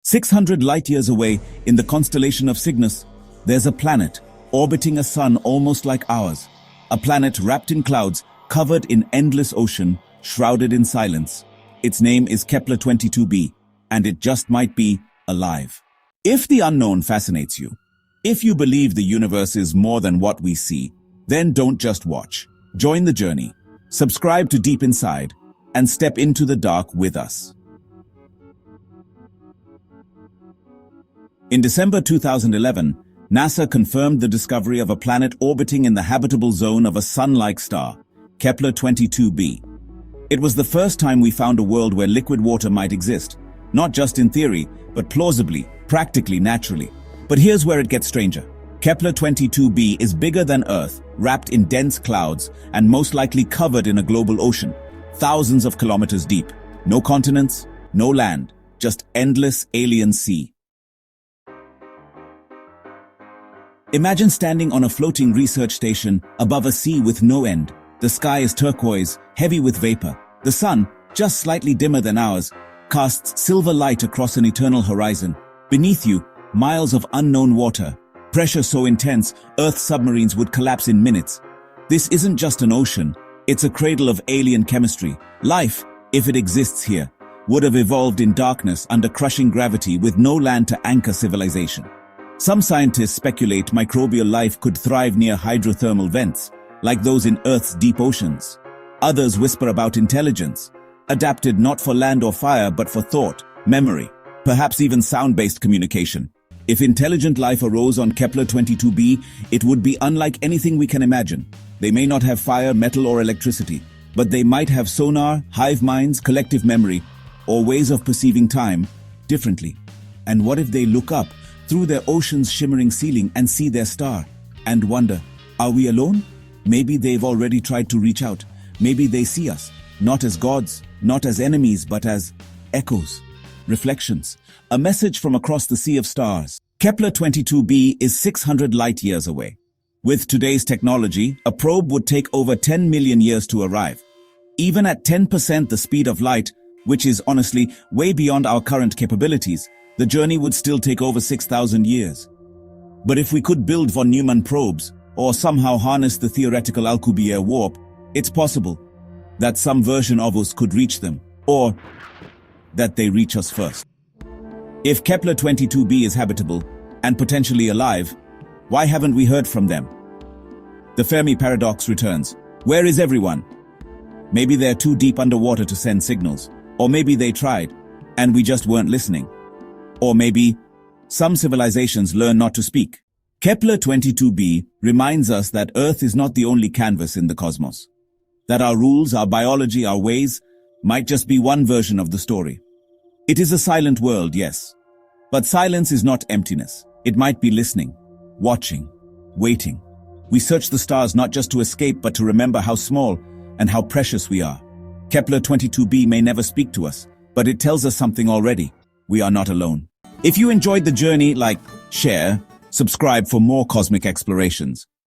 600 light-years away, in the constellation of Cygnus, there's a planet orbiting a sun almost like ours. A planet wrapped in clouds, covered in endless ocean, shrouded in silence. Its name is Kepler-22b, and it just might be alive. If the unknown fascinates you, if you believe the universe is more than what we see, then don't just watch. Join the journey, subscribe to Deep Inside, and step into the dark with us. In December 2011, NASA confirmed the discovery of a planet orbiting in the habitable zone of a sun-like star, Kepler-22b. It was the first time we found a world where liquid water might exist, not just in theory, but plausibly, practically, naturally. But here's where it gets stranger. Kepler-22b is bigger than Earth, wrapped in dense clouds, and most likely covered in a global ocean, thousands of kilometers deep. No continents, no land, just endless alien sea. Imagine standing on a floating research station above a sea with no end. The sky is turquoise, heavy with vapor. The sun, just slightly dimmer than ours, casts silver light across an eternal horizon. Beneath you, miles of unknown water. Pressure so intense, Earth submarines would collapse in minutes. This isn't just an ocean, it's a cradle of alien chemistry. Life, if it exists here, would have evolved in darkness under crushing gravity with no land to anchor civilization. Some scientists speculate microbial life could thrive near hydrothermal vents, like those in Earth's deep oceans. Others whisper about intelligence, adapted not for land or fire but for thought, memory, perhaps even sound-based communication. If intelligent life arose on Kepler-22b, it would be unlike anything we can imagine. They may not have fire, metal, or electricity, but they might have sonar, hive minds, collective memory, or ways of perceiving time differently. And what if they look up through their ocean's shimmering ceiling and see their star and wonder, are we alone? Maybe they've already tried to reach out. Maybe they see us, not as gods, not as enemies, but as echoes, reflections, a message from across the sea of stars. Kepler-22b is 600 light-years away. With today's technology, a probe would take over 10 million years to arrive. Even at 10% the speed of light, which is honestly way beyond our current capabilities, the journey would still take over 6,000 years. But if we could build von Neumann probes, or somehow harness the theoretical Alcubierre warp, it's possible that some version of us could reach them, or that they reach us first. If Kepler-22b is habitable, and potentially alive, why haven't we heard from them? The Fermi Paradox returns. Where is everyone? Maybe they're too deep underwater to send signals, or maybe they tried, and we just weren't listening. Or maybe some civilizations learn not to speak. Kepler-22b reminds us that Earth is not the only canvas in the cosmos. That our rules, our biology, our ways might just be one version of the story. It is a silent world, yes. But silence is not emptiness. It might be listening, watching, waiting. We search the stars not just to escape, but to remember how small and how precious we are. Kepler-22b may never speak to us, but it tells us something already. We are not alone. If you enjoyed the journey, like, share, subscribe for more cosmic explorations.